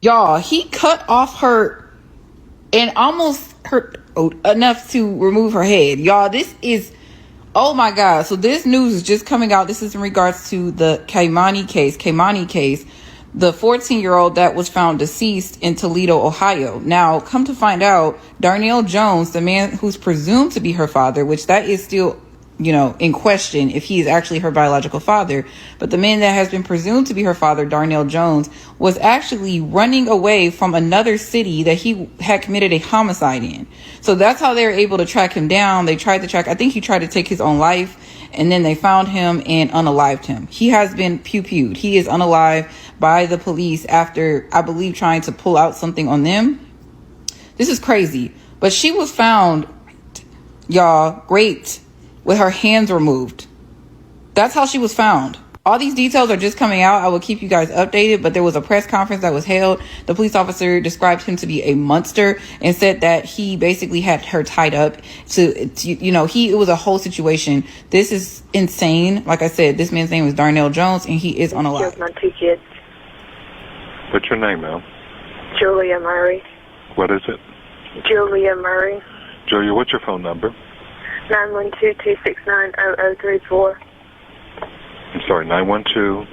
Y'all, he cut off her and almost hurt enough to remove her head. Y'all, this is, oh my God. So this news is just coming out. This is in regards to the Kaimani case, the 14-year-old that was found deceased in Toledo, Ohio. Now, come to find out, Darnell Jones, the man who's presumed to be her father, which that is still, in question if he is actually her biological father. But the man that has been presumed to be her father, Darnell Jones, was actually running away from another city that he had committed a homicide in. So that's how they were able to track him down. They tried to track, I think he tried to take his own life, and then they found him and unalived him. He has been pew-pewed. He is unalived by the police after, I believe, trying to pull out something on them. This is crazy. But she was found, y'all, raped with her hands removed. That's how she was found. All these details are just coming out. I will keep you guys updated, but there was a press conference that was held. The police officer described him to be a monster and said that he basically had her tied up it was a whole situation. This is insane. Like I said, this man's name is Darnell Jones and he is unalive. My 2 kids. What's your name, ma'am? Julia Murray. What is it? Julia Murray. Julia, what's your phone number? 912-269-0034. I'm sorry, 912.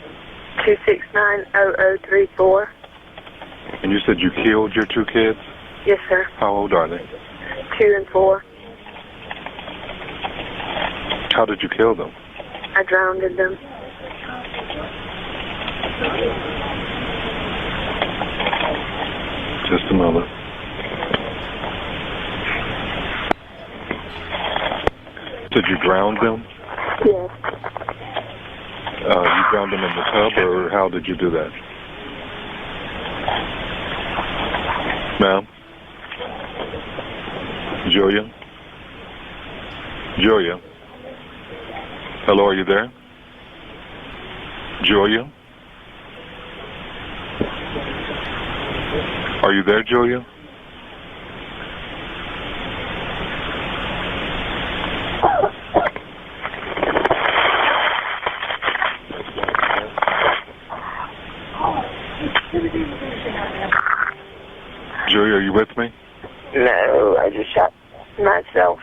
269-0034. And you said you killed your 2 kids? Yes, sir. How old are they? 2 and 4. How did you kill them? I drowned them. Just a moment. Did you drown them? Yes. You drowned them in the tub, or how did you do that? Ma'am? Julia? Julia? Hello, are you there? Julia? Are you there, Julia? Julia, are you with me? No, I just shot myself.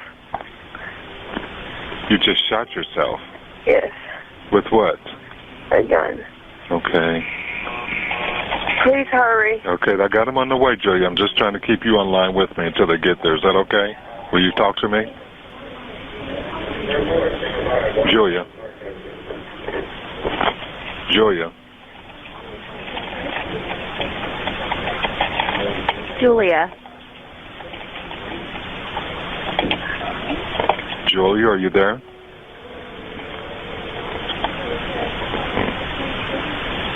You just shot yourself? Yes. With what? A gun. Okay. Please hurry. Okay, I got him on the way, Julia. I'm just trying to keep you on line with me until they get there. Is that okay? Will you talk to me? Julia. Julia. Julia. Julia, are you there?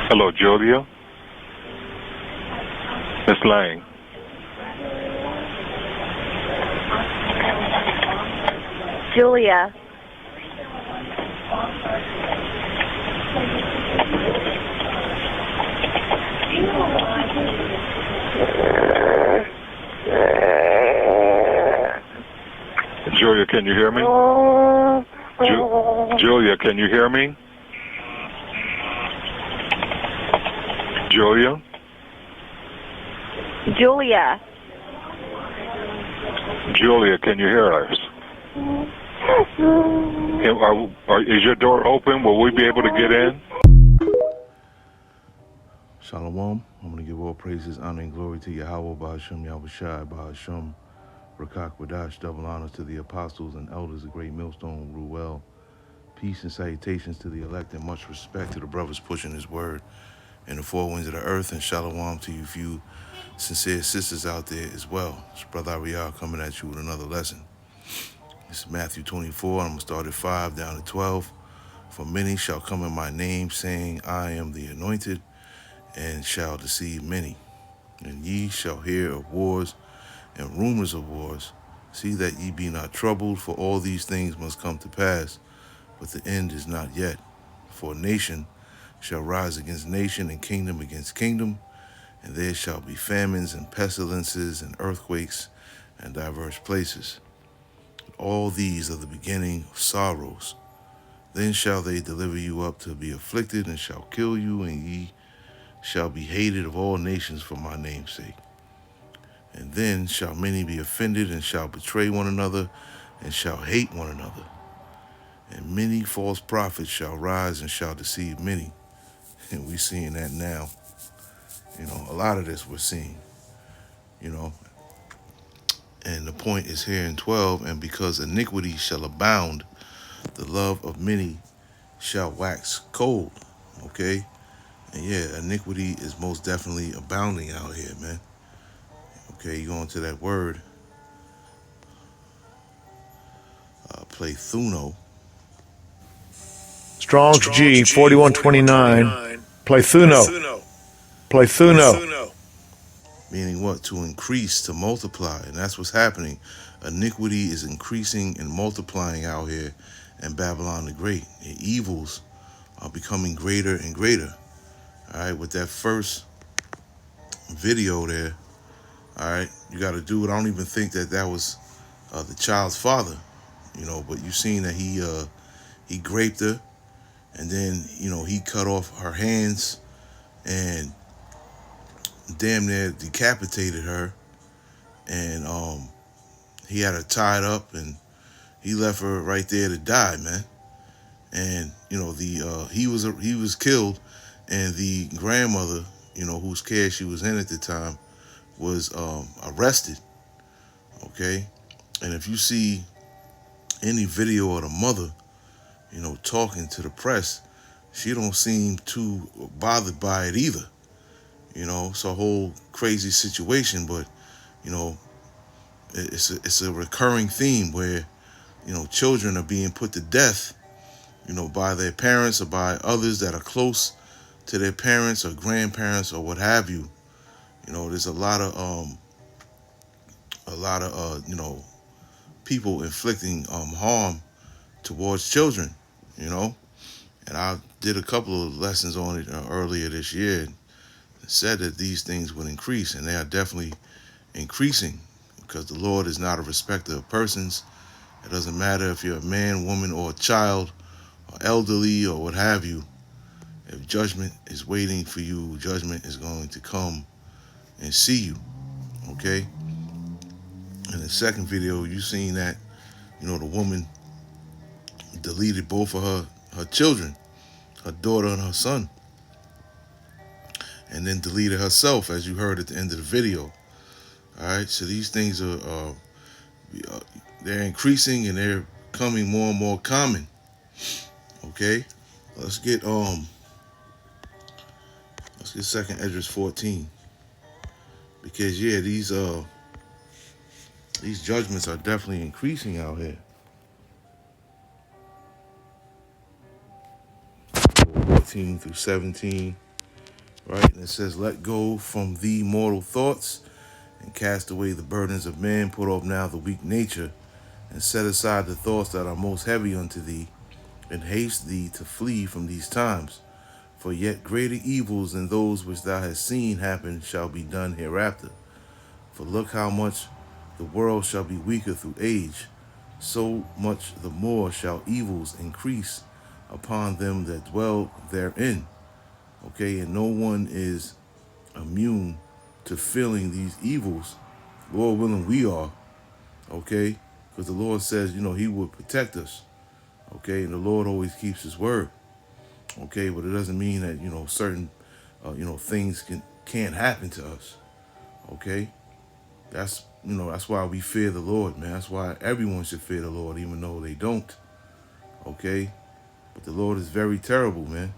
Hello, Julia? Miss Lang. Julia. Julia, can you hear me? Julia, can you hear me? Julia? Julia. Julia, can you hear us? Is your door open? Will we be able to get in? Shalom. I'm going to give all praises, honor, and glory to Yahweh, Ba'ashem, Yahushai, Ba'ashem, Rakak, Wadash, double honors to the apostles and elders of Great Millstone, Ruel. Peace and salutations to the elect and much respect to the brothers pushing his word in the four winds of the earth, and shalom to you few sincere sisters out there as well. It's Brother Ariel coming at you with another lesson. This is Matthew 24, I'm going to start at 5 down to 12. For many shall come in my name, saying, I am the anointed, and shall deceive many. And ye shall hear of wars and rumors of wars. See that ye be not troubled, for all these things must come to pass, but the end is not yet. For nation shall rise against nation, and kingdom against kingdom, and there shall be famines and pestilences and earthquakes in diverse places. All these are the beginning of sorrows. Then shall they deliver you up to be afflicted, and shall kill you, and ye shall be hated of all nations for my name's sake. And then shall many be offended, and shall betray one another, and shall hate one another. And many false prophets shall rise and shall deceive many. And we're seeing that now. A lot of this we're seeing, you know. And the point is here in 12, and because iniquity shall abound, the love of many shall wax cold. Okay? And yeah, iniquity is most definitely abounding out here, man. Okay, you go into that word, Plethuno. Strong's G 4129. Plethuno. Plethuno. Meaning what? To increase, to multiply. And that's what's happening. Iniquity is increasing and multiplying out here in Babylon the Great. And evils are becoming greater and greater. All right, with that first video there, all right, you got to do it. I don't even think that was the child's father, but you seen that he raped her, and then he cut off her hands and damn near decapitated her, and he had her tied up, and he left her right there to die, man. And he was killed, and the grandmother, whose care she was in at the time, was arrested. Okay, and if you see any video of the mother, talking to the press, she don't seem too bothered by it either. It's a whole crazy situation, but it's a recurring theme where children are being put to death, by their parents or by others that are close to their parents or grandparents or what have you. There's a lot of people inflicting harm towards children, and I did a couple of lessons on it earlier this year, and said that these things would increase, and they are definitely increasing, because the Lord is not a respecter of persons. It doesn't matter if you're a man, woman, or a child, or elderly, or what have you. If judgment is waiting for you, judgment is going to come and see you. Okay? In the second video, you seen that, the woman deleted both of her children, her daughter and her son, and then deleted herself, as you heard at the end of the video. All right, so these things are they're increasing, and they're becoming more and more common. Okay, let's get Second Esdras 14, because yeah, these judgments are definitely increasing out here. 14 through 17, right? And it says, "Let go from thee mortal thoughts, and cast away the burdens of men. Put off now the weak nature, and set aside the thoughts that are most heavy unto thee, and haste thee to flee from these times. For yet greater evils than those which thou hast seen happen shall be done hereafter. For look how much the world shall be weaker through age, so much the more shall evils increase upon them that dwell therein." Okay, and no one is immune to feeling these evils. Lord willing, we are. Okay, because the Lord says, he would protect us. Okay, and the Lord always keeps his word. Okay, but it doesn't mean that certain things can't happen to us. Okay, that's why we fear the Lord, man. That's why everyone should fear the Lord, even though they don't. Okay, but the Lord is very terrible, man.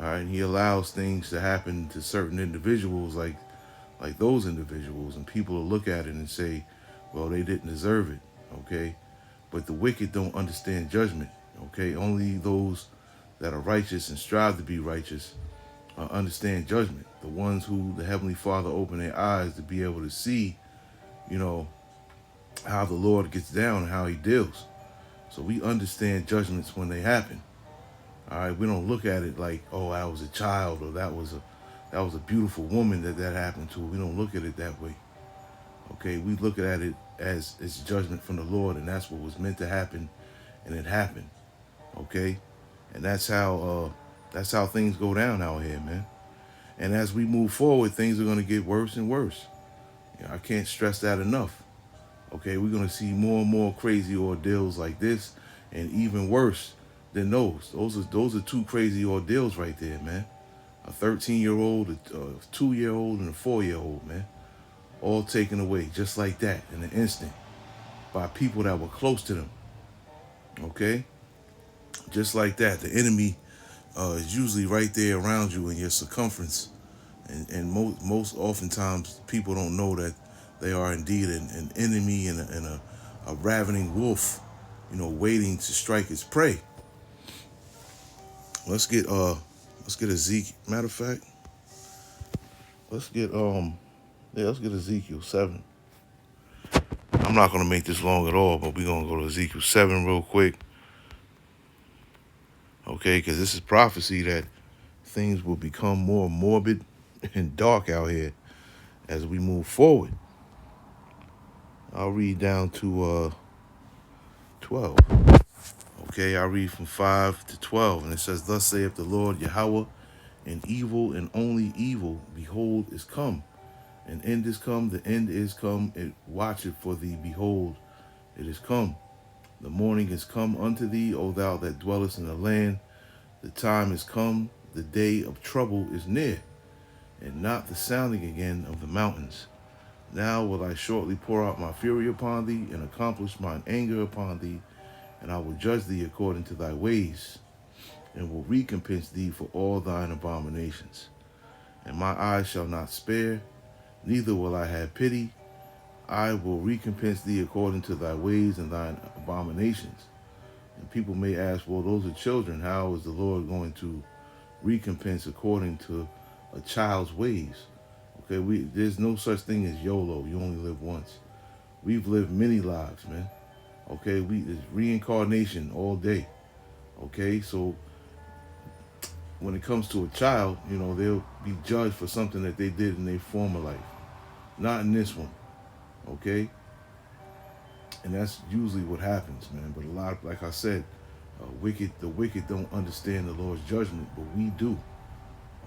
All right, and he allows things to happen to certain individuals, like those individuals, and people will look at it and say, well, they didn't deserve it. Okay, but the wicked don't understand judgment. Okay, only those that are righteous and strive to be righteous understand judgment. The ones who the Heavenly Father opened their eyes to be able to see, how the Lord gets down and how he deals. So we understand judgments when they happen. All right, we don't look at it like, oh, that was a child, or that was a beautiful woman that happened to. We don't look at it that way. Okay, we look at it as it's judgment from the Lord, and that's what was meant to happen, and it happened. Okay, and that's how things go down out here, man. And as we move forward, things are going to get worse and worse. I can't stress that enough. Okay, we're going to see more and more crazy ordeals like this, and even worse than those. Those are two crazy ordeals right there, man. A 13-year-old, a 2-year-old, and a 4-year-old, man. All taken away just like that in an instant by people that were close to them. Okay? Just like that. The enemy is usually right there around you in your circumference. And most oftentimes people don't know that they are indeed an enemy and a ravening wolf, waiting to strike its prey. Let's get Ezekiel. Matter of fact, let's get Ezekiel 7. I'm not gonna make this long at all, but we're gonna go to Ezekiel 7 real quick. Okay, because this is prophecy that things will become more morbid and dark out here as we move forward. I'll read down to 12. Okay, I read from 5 to 12, and it says, "Thus saith the Lord Yahweh, and evil and only evil, behold, is come. An end is come, the end is come, it watcheth for thee, behold, it is come. The morning is come unto thee, O thou that dwellest in the land. The time is come, the day of trouble is near, and not the sounding again of the mountains. Now will I shortly pour out my fury upon thee, and accomplish mine anger upon thee, and I will judge thee according to thy ways, and will recompense thee for all thine abominations. And my eyes shall not spare, neither will I have pity. I will recompense thee according to thy ways and thine abominations." And people may ask, well, those are children. How is the Lord going to recompense according to a child's ways? Okay, there's no such thing as YOLO. You only live once. We've lived many lives, man. Okay, it's reincarnation all day. Okay, so when it comes to a child, they'll be judged for something that they did in their former life. Not in this one. Okay? And that's usually what happens, man. But a lot, like I said, the wicked don't understand the Lord's judgment, but we do.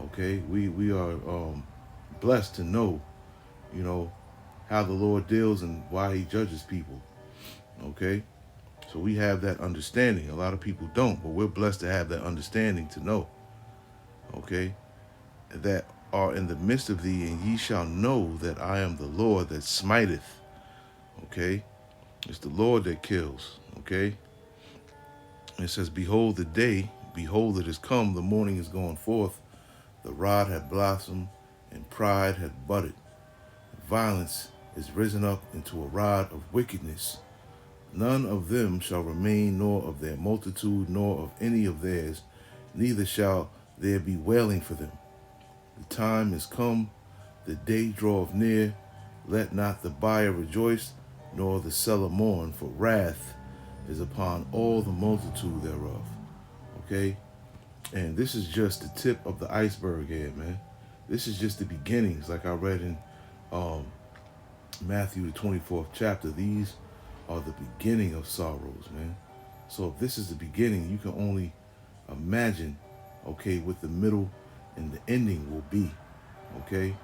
Okay? We are blessed to know, how the Lord deals and why he judges people. Okay? So we have that understanding. A lot of people don't, but we're blessed to have that understanding to know. Okay? That are in the midst of thee, and ye shall know that I am the Lord that smiteth. Okay? It's the Lord that kills. Okay? It says, "Behold the day, behold it is come, the morning is gone forth, the rod hath blossomed, and pride hath budded. Violence is risen up into a rod of wickedness. None of them shall remain, nor of their multitude, nor of any of theirs, neither shall there be wailing for them. The time is come, the day draweth near. Let not the buyer rejoice, nor the seller mourn, for wrath is upon all the multitude thereof." Okay? And this is just the tip of the iceberg here, man. This is just the beginnings, like I read in Matthew, the 24th chapter. These are the beginning of sorrows, man. So if this is the beginning, you can only imagine, okay, what the middle and the ending will be. Okay?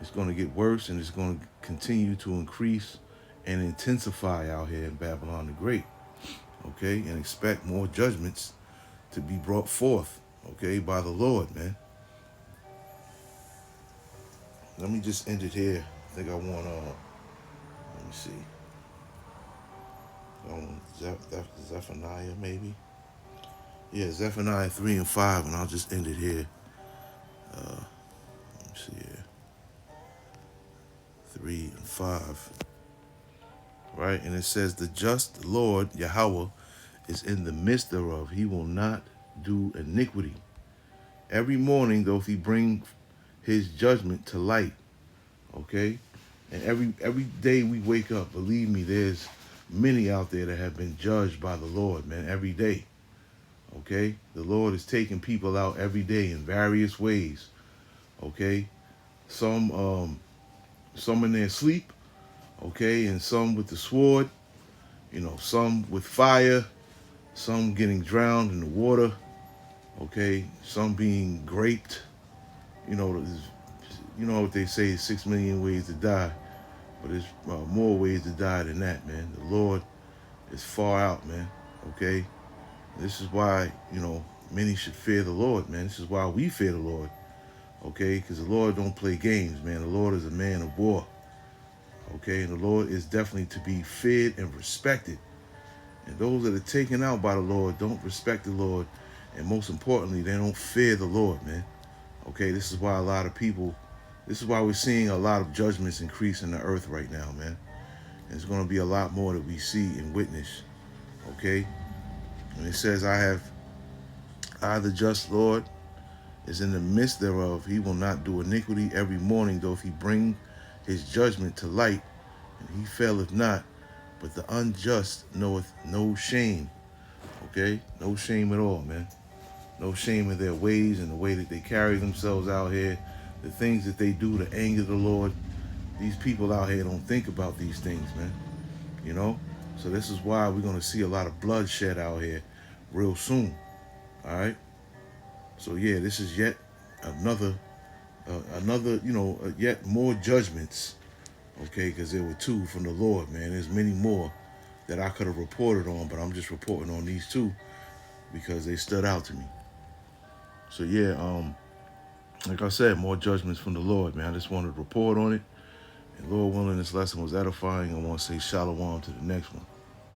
It's going to get worse, and it's going to continue to increase and intensify out here in Babylon the Great. Okay? And expect more judgments to be brought forth, okay, by the Lord, man. Let me just end it here. I think I want let me see. Zephaniah, maybe? Yeah, Zephaniah 3 and 5, and I'll just end it here. Let me see here. 3 and 5. Right? And it says, "The just Lord, Yahweh, is in the midst thereof. He will not do iniquity. Every morning doth he bring his judgment to light." Okay? And every day we wake up, believe me, there's many out there that have been judged by the Lord, man, every day. Okay? The Lord is taking people out every day in various ways. Okay? Some in their sleep, okay, and some with the sword, some with fire, some getting drowned in the water, okay, some being raped, you know what they say, 6 million ways to die, but there's more ways to die than that, man. The Lord is far out, man. Okay, this is why many should fear the Lord, man. This is why we fear the Lord. Okay, because the Lord don't play games, man. The Lord is a man of war. Okay, and the Lord is definitely to be feared and respected. And those that are taken out by the Lord don't respect the Lord, and most importantly, they don't fear the Lord, man. Okay, this is why this is why we're seeing a lot of judgments increase in the earth right now, man. And there's going to be a lot more that we see and witness. Okay, and it says, I the just Lord is in the midst thereof. He will not do iniquity every morning, though if he bring his judgment to light, and he faileth not, but the unjust knoweth no shame. Okay, no shame at all, man. No shame in their ways and the way that they carry themselves out here, the things that they do to anger the Lord. These people out here don't think about these things, man. So this is why we're going to see a lot of bloodshed out here real soon. All right. So yeah, this is yet another yet more judgments. Okay, because there were 2 from the Lord, man. There's many more that I could have reported on, but I'm just reporting on these 2 because they stood out to me. So yeah, like I said, more judgments from the Lord, man. I just wanted to report on it. And Lord willing, this lesson was edifying. I want to say shalom to the next one.